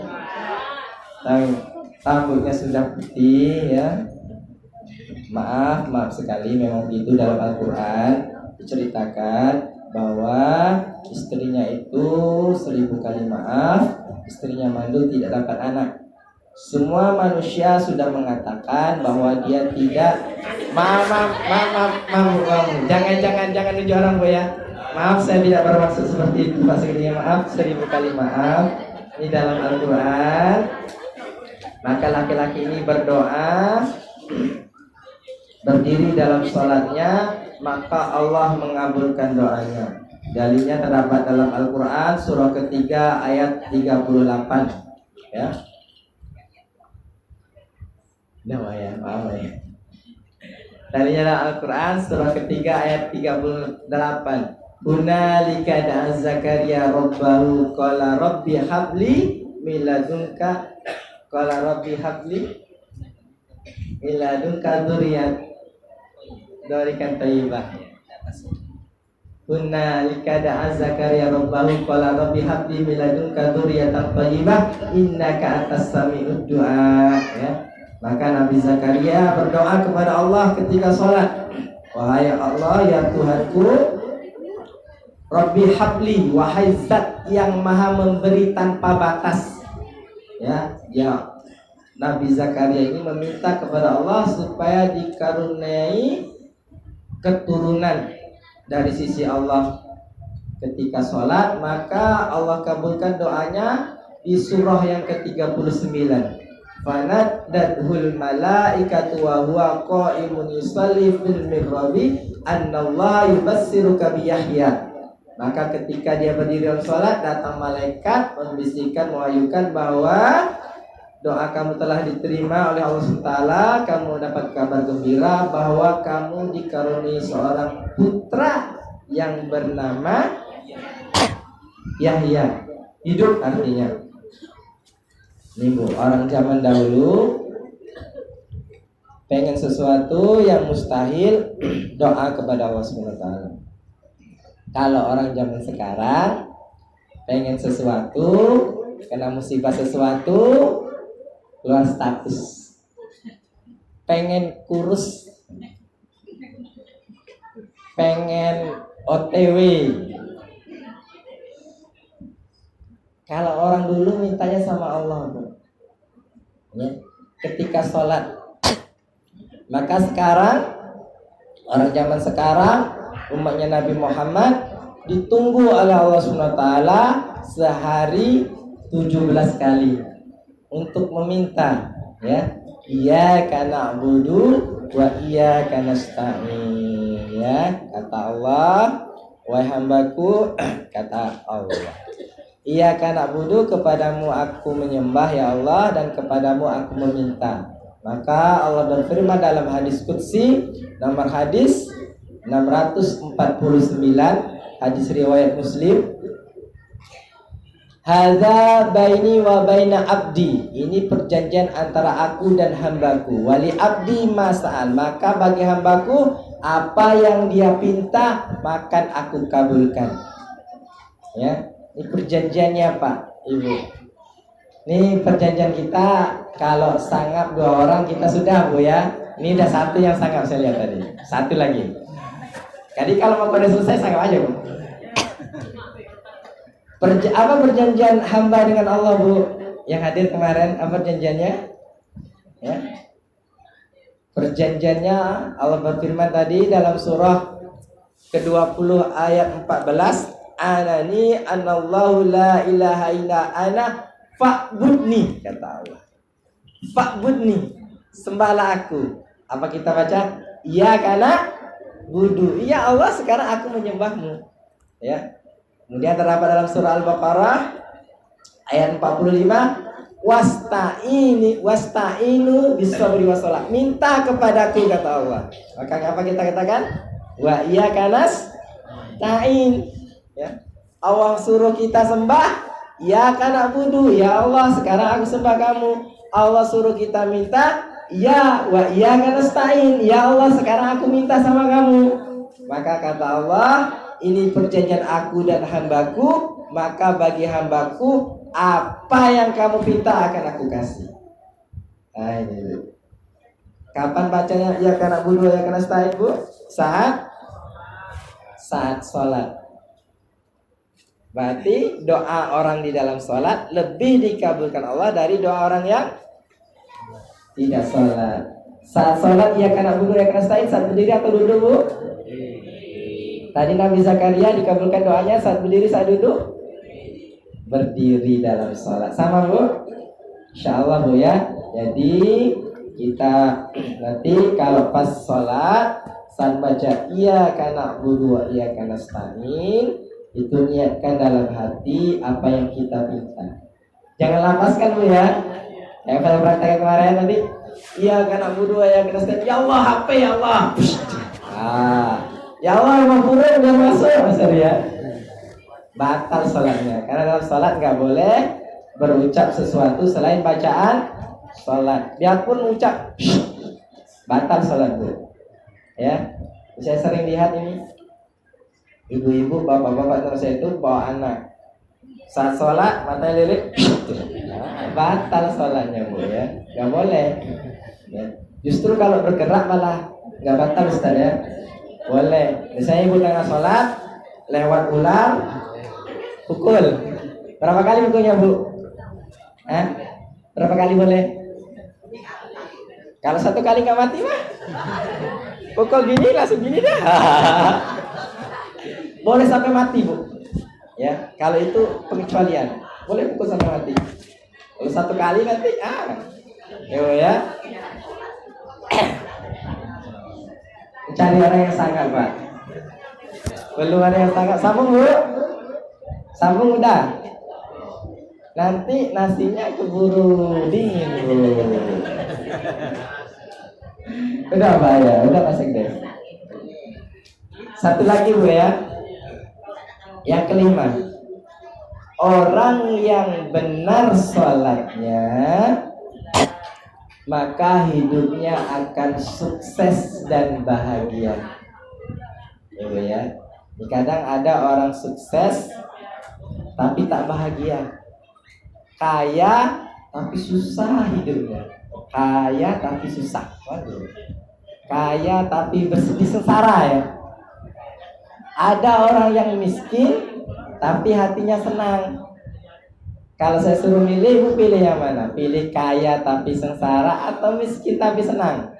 Speaker 2: Rambutnya sudah putih ya. Maaf sekali, memang begitu dalam Al-Quran diceritakan bahwa istrinya itu 1000 kali maaf, istrinya mandul tidak dapat anak. Semua manusia sudah mengatakan bahwa dia tidak. Maaf, jangan nuju orang Bu ya. Maaf, saya tidak bermaksud seperti itu Pak Sekali. Maaf, 1000 kali maaf. Ini dalam Al-Quran. Maka laki-laki ini berdoa, berdiri dalam sholatnya, maka Allah mengabulkan doanya. Dalilnya terdapat dalam Al-Quran surah ketiga ayat 38 ya. Maaf ya. Dalilnya dalam Al-Quran surah ketiga ayat 38. Hunalika da'a Zakaria rabbahu qala rabbi habli min ladunka qala rabbi habli min ladunka dzurriyyatan thayyibah. Hunalika da'a Zakaria rabbahu qala rabbi habli min ladunka dzurriyyatan thayyibah innaka antas sami'ud du'a. Ya. Maka Nabi Zakaria berdoa kepada Allah ketika sholat. Wahai Allah, ya Tuhanku, Rabbi habli, wahai zat yang maha memberi tanpa batas. Ya, Nabi Zakaria ini meminta kepada Allah supaya dikaruniai keturunan dari sisi Allah ketika sholat. Maka Allah kabulkan doanya di surah yang ke-39. Fanadathul malaikatu wa huwa qa'imun yusalli fil mihrabi annallaha yubassiruka bi Yahya. Maka ketika dia berdiri dalam sholat, datang malaikat membisikkan, mewahyukan bahwa doa kamu telah diterima oleh Allah SWT. Kamu dapat kabar gembira bahwa kamu dikaruniai seorang putra yang bernama Yahya. Hidup artinya. Ini Bu, orang zaman dahulu pengen sesuatu yang mustahil, doa kepada Allah SWT. Kalau orang zaman sekarang pengen sesuatu, kena musibah sesuatu, keluar status. Pengen kurus, pengen OTW. Kalau orang dulu mintanya sama Allah, ya, ketika sholat. Maka sekarang orang zaman sekarang, umatnya Nabi Muhammad, ditunggu oleh Allah SWT sehari 17 kali untuk meminta, ya, iyyaka na'budu wa iyyaka nasta'in. Ya, kata Allah, wahai hambaku, kata Allah, iyyaka na'budu, kepadamu aku menyembah ya Allah, dan kepadamu aku meminta. Maka Allah berfirman dalam hadis qudsi nomor hadis 649, hadis riwayat Muslim, hadza baini wa baina abdi, ini perjanjian antara aku dan hambaku. Wali abdi mas'al, maka bagi hambaku apa yang dia pinta maka aku kabulkan. Ya, ini perjanjiannya Pak Ibu. Ini perjanjian kita. Kalau sanggap 2 orang kita sudah Bu ya. Ini udah 1 yang sanggap saya lihat tadi. 1 lagi. Jadi kalau mau pada selesai sanggap aja Bu. Apa perjanjian hamba dengan Allah Bu? Yang hadir kemarin, apa perjanjiannya? Ya. Perjanjiannya Allah berfirman tadi dalam surah ke-20 ayat 14. Anani anallahu la ilaha illa ana fa'budni, kata Allah. Fa'budni, sembahlah aku. Apa kita baca? Iya karena budu. Iya Allah, sekarang aku menyembahmu. Ya. Kemudian terdapat dalam surah Al-Baqarah ayat 45, wasta'inu bisabri wassalah. Minta kepadaku, kata Allah. Maka apa kita katakan? Wa iyyaka nasta'in. Ya. Allah suruh kita sembah, ya karena budu, ya Allah sekarang aku sembah kamu. Allah suruh kita minta, ya wa iyyaka nasta'in, ya Allah sekarang aku minta sama kamu. Maka kata Allah, ini perjanjian aku dan hambaku, maka bagi hambaku apa yang kamu minta akan aku kasih. Nah ini. Kapan bacanya ya karena budu, ya karena nasta'in Bu? Saat sholat. Berarti doa orang di dalam sholat lebih dikabulkan Allah dari doa orang yang tidak sholat. Saat sholat ya karena budu, ya karena nasta'in, saat berdiri atau duduk Bu? Tadi Nabi Zakaria dikabulkan doanya saat berdiri, saat duduk? Berdiri dalam sholat. Sama Bu? Insyaallah Bu ya. Jadi kita nanti kalau pas sholat, saat baca iya karena budu, iya karena nasta'in, itu niatkan dalam hati apa yang kita minta. Jangan lapaskan Bu ya. Yang pada praktek kemarin nanti iya karena budu, iya karena nasta'in. Ya Allah HP ya Allah. Ya Allah 50 udah masuk Mas ya. Batal sholatnya. Karena dalam sholat nggak boleh berucap sesuatu selain bacaan sholat. Biarpun ucap batal sholat Bu. Ya, saya sering lihat ini Ibu-ibu, bapak-bapak terus itu bawa anak. Saat sholat mata lirik, nah, batal sholatnya Bu ya, nggak boleh. Ya. Justru kalau bergerak malah nggak batal Ustaz ya, boleh. Misalnya ibu tengah sholat lewat ular, pukul. Berapa kali pukulnya Bu? Berapa kali boleh? Kalau satu kali nggak mati mah, pukul gini langsung gini dah. Boleh sampai mati Bu. Ya, kalau itu pengecualian, boleh pukul sampai mati. Kalau satu kali nanti, ya. Cari orang yang sangat Pak. Belum ada yang sangat. Sambung Bu. Sambung udah. Nanti nasinya keburu dingin Bu. Udah Pak ya, udah pasang deh. Satu lagi Bu ya. Yang kelima, orang yang benar sholatnya maka hidupnya akan sukses dan bahagia. Ya. Kadang ada orang sukses tapi tak bahagia, kaya tapi susah hidupnya, kaya tapi susah, kaya tapi bersedih sengsara ya. Ada orang yang miskin tapi hatinya senang. Kalau saya suruh milih, ibu pilih yang mana? Pilih kaya tapi sengsara atau miskin tapi senang?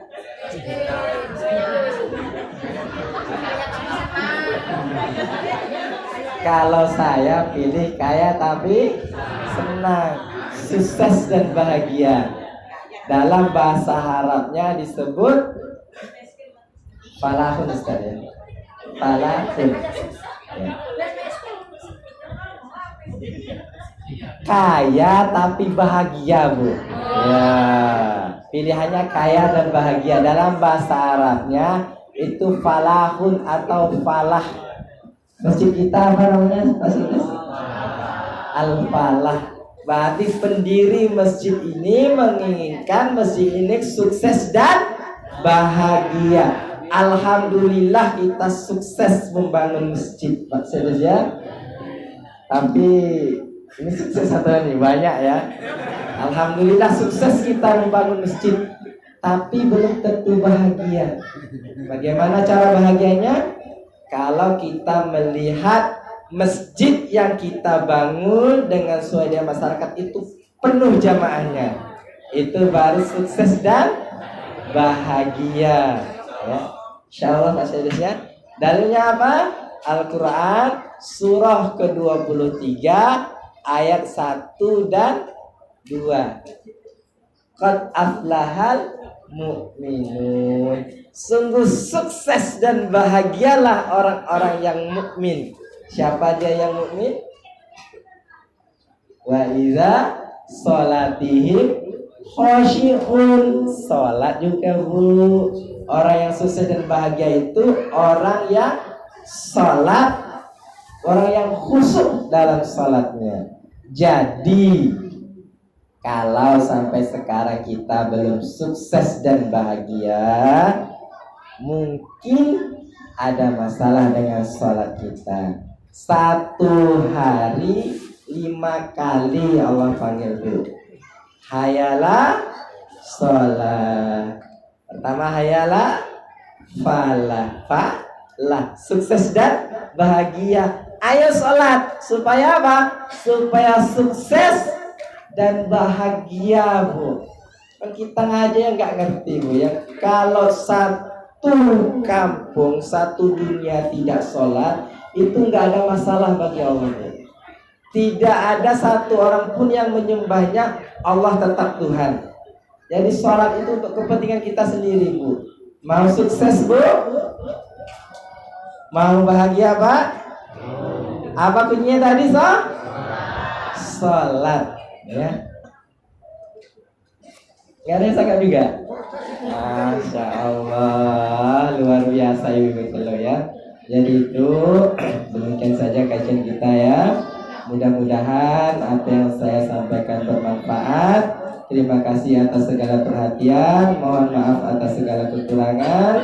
Speaker 2: Kalau saya pilih kaya tapi senang, sukses dan bahagia. Dalam bahasa Arabnya disebut falahun Ustaz ya. Falahun ya. Kaya tapi bahagia Bu ya. Pilihannya kaya dan bahagia. Dalam bahasa Arabnya itu falahun atau falah. Masjid kita apa namanya? Al-Falah. Berarti pendiri masjid ini menginginkan masjid ini sukses dan bahagia. Alhamdulillah kita sukses membangun masjid Pak Serius ya. Tapi ini sukses atau ini banyak ya. Alhamdulillah sukses kita membangun masjid, tapi belum tentu bahagia. Bagaimana cara bahagianya? Kalau kita melihat masjid yang kita bangun dengan swadaya masyarakat itu penuh jamaahnya, itu baru sukses dan bahagia ya. Insyaallah Pak Syedis ya. Dalilnya apa? Al-Quran surah ke-23 ayat 1 dan 2. Qad aflahal mu'minun. Sungguh sukses dan bahagialah orang-orang yang mukmin. Siapa dia yang mukmin? Wa iza sholatihim khashi'un. Salat juga Bu. Orang yang sukses dan bahagia itu orang yang salat, orang yang khusyuk dalam salatnya. Jadi kalau sampai sekarang kita belum sukses dan bahagia, mungkin ada masalah dengan salat kita. Satu hari 5 kali Allah panggil dulu. Hayalah sholat. Pertama hayalah falah, sukses dan bahagia. Ayo sholat. Supaya apa? Supaya sukses dan bahagia Bu. Kita ngaji yang nggak ngerti Bu ya. Kalau satu kampung, satu dunia tidak sholat, itu nggak ada masalah bagi Allah Bu. Tidak ada satu orang pun yang menyembahnya, Allah tetap Tuhan. Jadi sholat itu untuk kepentingan kita sendiri Bu. Mau sukses Bu? Mau bahagia Pak? Apa kuncinya tadi sholat ya. Gak ada yang sangat juga. Masya Allah, luar biasa Ibu Telo ya. Jadi itu demikian saja kajian kita ya. Mudah-mudahan apa yang saya sampaikan bermanfaat. Terima kasih atas segala perhatian. Mohon maaf atas segala kekurangan.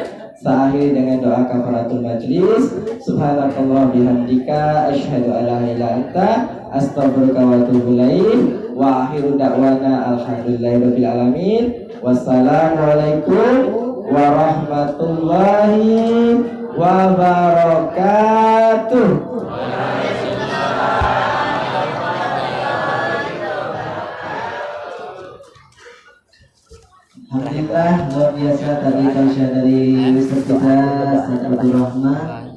Speaker 2: Saya akhiri dengan doa kafaratul majlis. Subhanakallah bihamdika asyhadu an la ilaha illa anta astaghfiruka wa atubu ilaik. Wa akhiru da'wana alhamdulillahirabbil alamin. Wassalamualaikum warahmatullahi wabarakatuh.
Speaker 1: Alhamdulillah luar biasa tadi kausya dari Ustaz kita Ustaz Abdul Rahman.